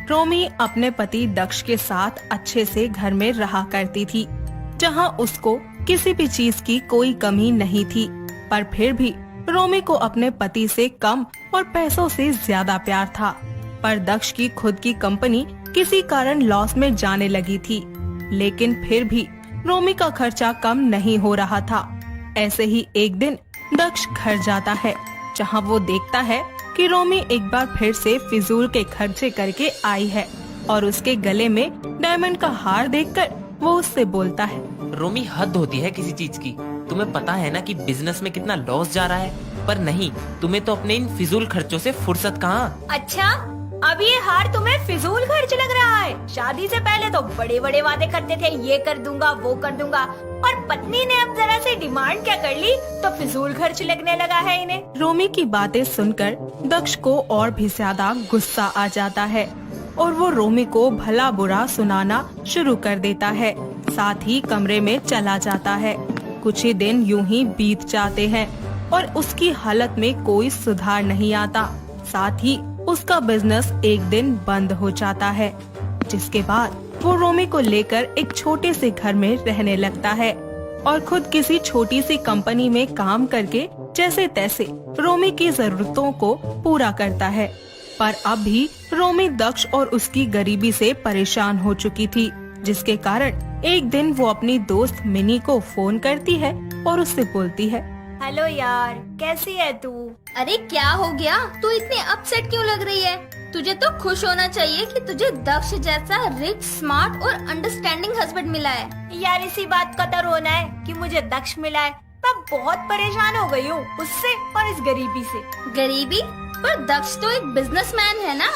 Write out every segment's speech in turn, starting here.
रोमी अपने पति दक्ष के साथ अच्छे से घर में रहा करती थी, जहां उसको किसी भी चीज की कोई कमी नहीं थी। पर फिर भी रोमी को अपने पति से कम और पैसों से ज्यादा प्यार था। पर दक्ष की खुद की कंपनी किसी कारण लॉस में जाने लगी थी, लेकिन फिर भी रोमी का खर्चा कम नहीं हो रहा था। ऐसे ही एक दिन दक्ष घर जाता है, जहां वो देखता है कि रोमी एक बार फिर से फिजूल के खर्चे करके आई है और उसके गले में डायमंड का हार देखकर वो उससे बोलता है, रोमी हद होती है किसी चीज की। तुम्हें पता है ना कि बिजनेस में कितना लॉस जा रहा है, पर नहीं, तुम्हें तो अपने इन फिजूल खर्चों से फुर्सत कहाँ। अच्छा, अब ये हार तुम्हें फिजूल खर्च लग रहा है? शादी से पहले तो बड़े बड़े वादे करते थे, ये कर दूंगा वो कर दूंगा, और पत्नी ने अब जरा से डिमांड क्या कर ली तो फिजूल खर्च लगने लगा है इन्हें। रोमी की बातें सुनकर दक्ष को और भी ज्यादा गुस्सा आ जाता है और वो रोमी को भला बुरा सुनाना शुरू कर देता है। साथ ही कमरे में चला जाता है। कुछ ही दिन यूं ही बीत जाते हैं और उसकी हालत में कोई सुधार नहीं आता। साथ ही उसका बिजनेस एक दिन बंद हो जाता है, जिसके बाद वो रोमी को लेकर एक छोटे से घर में रहने लगता है और खुद किसी छोटी सी कंपनी में काम करके जैसे तैसे रोमी की जरूरतों को पूरा करता है। पर अब भी रोमी दक्ष और उसकी गरीबी से परेशान हो चुकी थी, जिसके कारण एक दिन वो अपनी दोस्त मिनी को फोन करती है और उससे बोलती है, हेलो यार, कैसी है तू? अरे क्या हो गया? तू इतनी अपसेट क्यों लग रही है? तुझे तो खुश होना चाहिए कि तुझे दक्ष जैसा रिच, स्मार्ट और अंडरस्टैंडिंग हस्बैंड मिला है। यार इसी बात का तो रोना है कि मुझे दक्ष मिला है। मैं बहुत परेशान हो गई हूँ उससे और इस गरीबी से। गरीबी? पर दक्ष तो एक बिजनेसमैन है ना।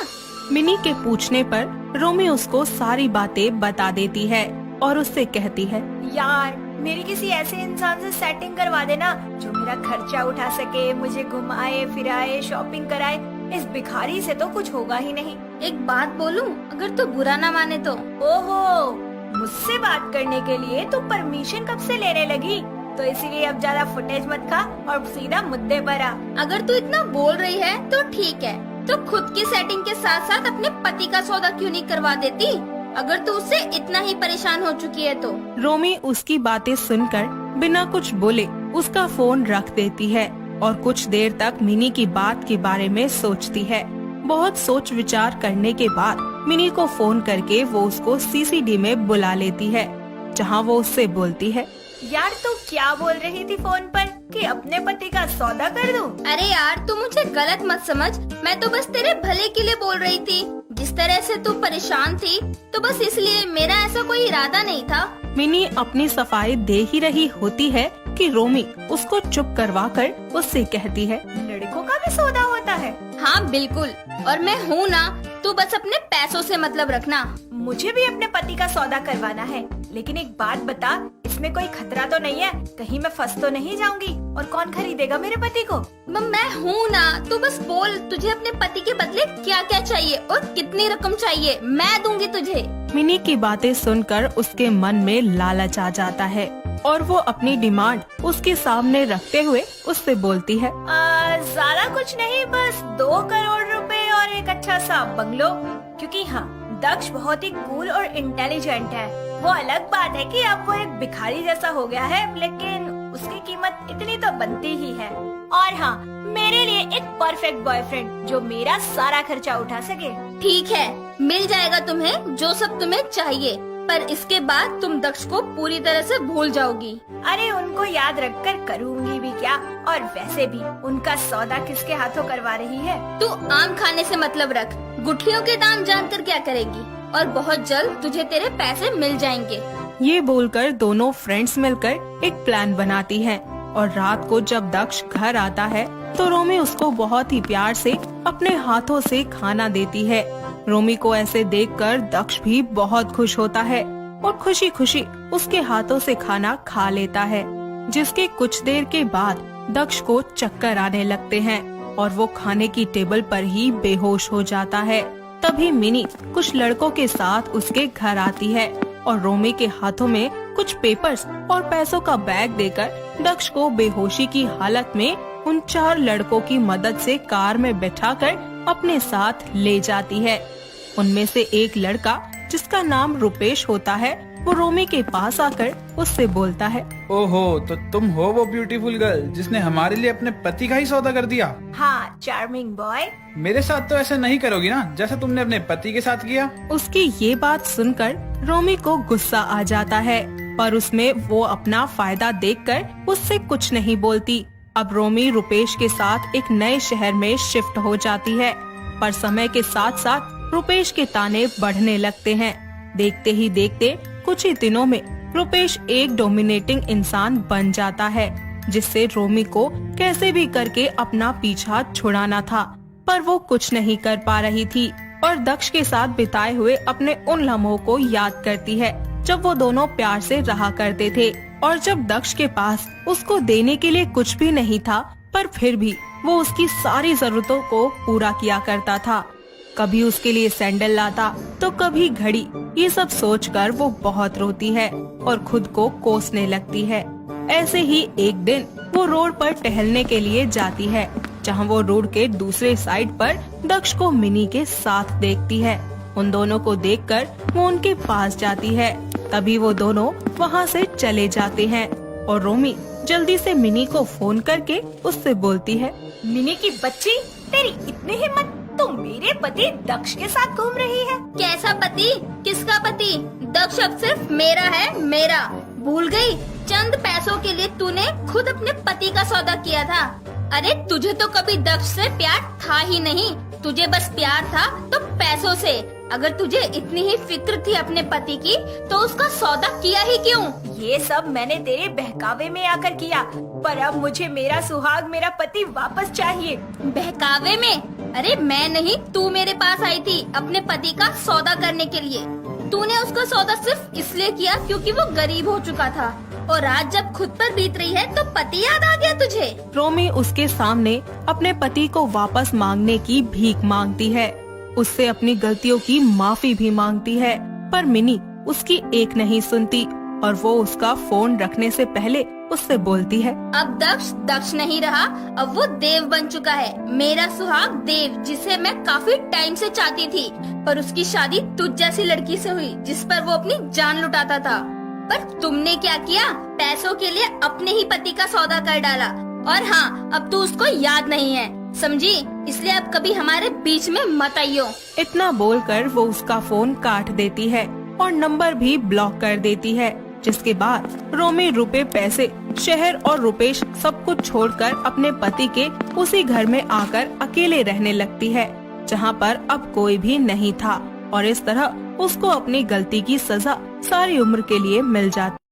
मिनी के पूछने पर रोमी उसको सारी बातें बता देती है और उससे कहती है, यार मेरी किसी ऐसे इंसान से सेटिंग करवा देना जो मेरा खर्चा उठा सके, मुझे घुमाए फिराए, शॉपिंग कराए। इस भिखारी से तो कुछ होगा ही नहीं। एक बात बोलूं, अगर तू बुरा ना माने तो। ओहो, मुझसे बात करने के लिए तू परमिशन कब से लेने लगी? तो इसीलिए अब ज्यादा फुटेज मत खा और सीधा मुद्दे पर आ। अगर तू इतना बोल रही है तो ठीक है, तो खुद की सेटिंग के साथ साथ अपने पति का सौदा क्यों नहीं करवा देती, अगर तू उससे इतना ही परेशान हो चुकी है तो। रोमी उसकी बातें सुनकर बिना कुछ बोले उसका फोन रख देती है और कुछ देर तक मिनी की बात के बारे में सोचती है। बहुत सोच विचार करने के बाद मिनी को फोन करके वो उसको सीसीडी में बुला लेती है, जहां वो उससे बोलती है, यार तू क्या बोल रही थी फोन पर कि अपने पति का सौदा कर दूं? अरे यार तू मुझे गलत मत समझ, मैं तो बस तेरे भले के लिए बोल रही थी। जिस तरह से तू परेशान थी तो बस इसलिए, मेरा ऐसा कोई इरादा नहीं था। मिनी अपनी सफाई दे ही रही होती है कि रोमी उसको चुप करवा कर उससे कहती है, लड़कों का भी सौदा होता है? हाँ बिल्कुल, और मैं हूँ ना, तू बस अपने पैसों से मतलब रखना। मुझे भी अपने पति का सौदा करवाना है, लेकिन एक बात बता, इसमें कोई खतरा तो नहीं है? कहीं मैं फंस तो नहीं जाऊंगी? और कौन खरीदेगा मेरे पति को? मैं हूँ ना, तू बस बोल तुझे अपने पति के बदले क्या क्या चाहिए और कितनी रकम चाहिए, मैं दूंगी तुझे। मिनी की बातें सुनकर उसके मन में लालच आ जाता है और वो अपनी डिमांड उसके सामने रखते हुए उससे बोलती है, ज्यादा कुछ नहीं, बस 2 करोड़ रुपए और एक अच्छा सा बंगलो। क्योंकि हाँ, दक्ष बहुत ही कूल और इंटेलिजेंट है। वो अलग बात है कि अब वो एक भिखारी जैसा हो गया है, लेकिन उसकी कीमत इतनी तो बनती ही है। और हाँ, मेरे लिए एक परफेक्ट बॉयफ्रेंड जो मेरा सारा खर्चा उठा सके। ठीक है, मिल जाएगा तुम्हें जो सब तुम्हें चाहिए, पर इसके बाद तुम दक्ष को पूरी तरह से भूल जाओगी। अरे उनको याद रखकर करूँगी भी क्या, और वैसे भी उनका सौदा किसके हाथों करवा रही है? तू आम खाने से मतलब रख, गुठलियों के दाम जानकर क्या करेगी, और बहुत जल्द तुझे तेरे पैसे मिल जाएंगे। ये बोलकर दोनों फ्रेंड्स मिलकर एक प्लान बनाती हैं और रात को जब दक्ष घर आता है तो रोमी उसको बहुत ही प्यार से अपने हाथों से खाना देती है। रोमी को ऐसे देखकर दक्ष भी बहुत खुश होता है और खुशी खुशी उसके हाथों से खाना खा लेता है, जिसके कुछ देर के बाद दक्ष को चक्कर आने लगते हैं और वो खाने की टेबल पर ही बेहोश हो जाता है। तभी मिनी कुछ लड़कों के साथ उसके घर आती है और रोमी के हाथों में कुछ पेपर्स और पैसों का बैग देकर दक्ष को बेहोशी की हालत में उन 4 लड़कों की मदद से कार में बैठाकर अपने साथ ले जाती है। उनमें से एक लड़का जिसका नाम रुपेश होता है वो रोमी के पास आकर उससे बोलता है, ओहो, तो तुम हो वो ब्यूटीफुल गर्ल जिसने हमारे लिए अपने पति का ही सौदा कर दिया। हाँ चार्मिंग बॉय। मेरे साथ तो ऐसे नहीं करोगी ना जैसा तुमने अपने पति के साथ किया। उसकी ये बात सुनकर रोमी को गुस्सा आ जाता है, पर उसमें वो अपना फायदा देखकर उससे कुछ नहीं बोलती। अब रोमी रुपेश के साथ एक नए शहर में शिफ्ट हो जाती है, पर समय के साथ साथ रुपेश के ताने बढ़ने लगते हैं। देखते ही देखते कुछ ही दिनों में रुपेश एक डोमिनेटिंग इंसान बन जाता है, जिससे रोमी को कैसे भी करके अपना पीछा छुड़ाना था, पर वो कुछ नहीं कर पा रही थी और दक्ष के साथ बिताए हुए अपने उन लम्हों को याद करती है जब वो दोनों प्यार से रहा करते थे। और जब दक्ष के पास उसको देने के लिए कुछ भी नहीं था, पर फिर भी वो उसकी सारी जरूरतों को पूरा किया करता था। कभी उसके लिए सैंडल लाता तो कभी घड़ी। ये सब सोचकर वो बहुत रोती है और खुद को कोसने लगती है। ऐसे ही एक दिन वो रोड पर टहलने के लिए जाती है, जहाँ वो रोड के दूसरे साइड पर दक्ष को मिनी के साथ देखती है। उन दोनों को देखकर वो उनके पास जाती है। तभी वो दोनों वहाँ से चले जाते हैं और रोमी जल्दी से मिनी को फोन करके उससे बोलती है, मिनी की बच्ची, तेरी इतनी हिम्मत, तू मेरे पति दक्ष के साथ घूम रही है। कैसा पति? किसका पति? दक्ष अब सिर्फ मेरा है, मेरा। भूल गई? चंद पैसों के लिए तूने खुद अपने पति का सौदा किया था। अरे तुझे तो कभी दक्ष से प्यार था ही नहीं, तुझे बस प्यार था तो पैसों से। अगर तुझे इतनी ही फिक्र थी अपने पति की तो उसका सौदा किया ही क्यों? ये सब मैंने तेरे बहकावे में आकर किया, पर अब मुझे मेरा सुहाग, मेरा पति वापस चाहिए। बहकावे में? अरे मैं नहीं, तू मेरे पास आई थी अपने पति का सौदा करने के लिए। तूने उसका सौदा सिर्फ इसलिए किया क्योंकि वो गरीब हो चुका था, और आज जब खुद पर बीत रही है तो पति याद आ गया तुझे। रोमी उसके सामने अपने पति को वापस मांगने की भीख मांगती है, उससे अपनी गलतियों की माफी भी मांगती है, पर मिनी उसकी एक नहीं सुनती और वो उसका फोन रखने से पहले उससे बोलती है, अब दक्ष नहीं रहा, अब वो देव बन चुका है। मेरा सुहाग देव, जिसे मैं काफी टाइम से चाहती थी, पर उसकी शादी तुझ जैसी लड़की से हुई जिस पर वो अपनी जान लुटाता था। पर तुमने क्या किया? पैसों के लिए अपने ही पति का सौदा कर डाला। और हाँ, अब तू उसको याद नहीं है, समझी? इसलिए अब कभी हमारे बीच में मत आइयो। इतना बोलकर वो उसका फोन काट देती है और नंबर भी ब्लॉक कर देती है, जिसके बाद रोमी रुपए, पैसे, शहर और रुपेश सब कुछ छोड़कर अपने पति के उसी घर में आकर अकेले रहने लगती है, जहाँ पर अब कोई भी नहीं था। और इस तरह उसको अपनी गलती की सजा सारी उम्र के लिए मिल जाती।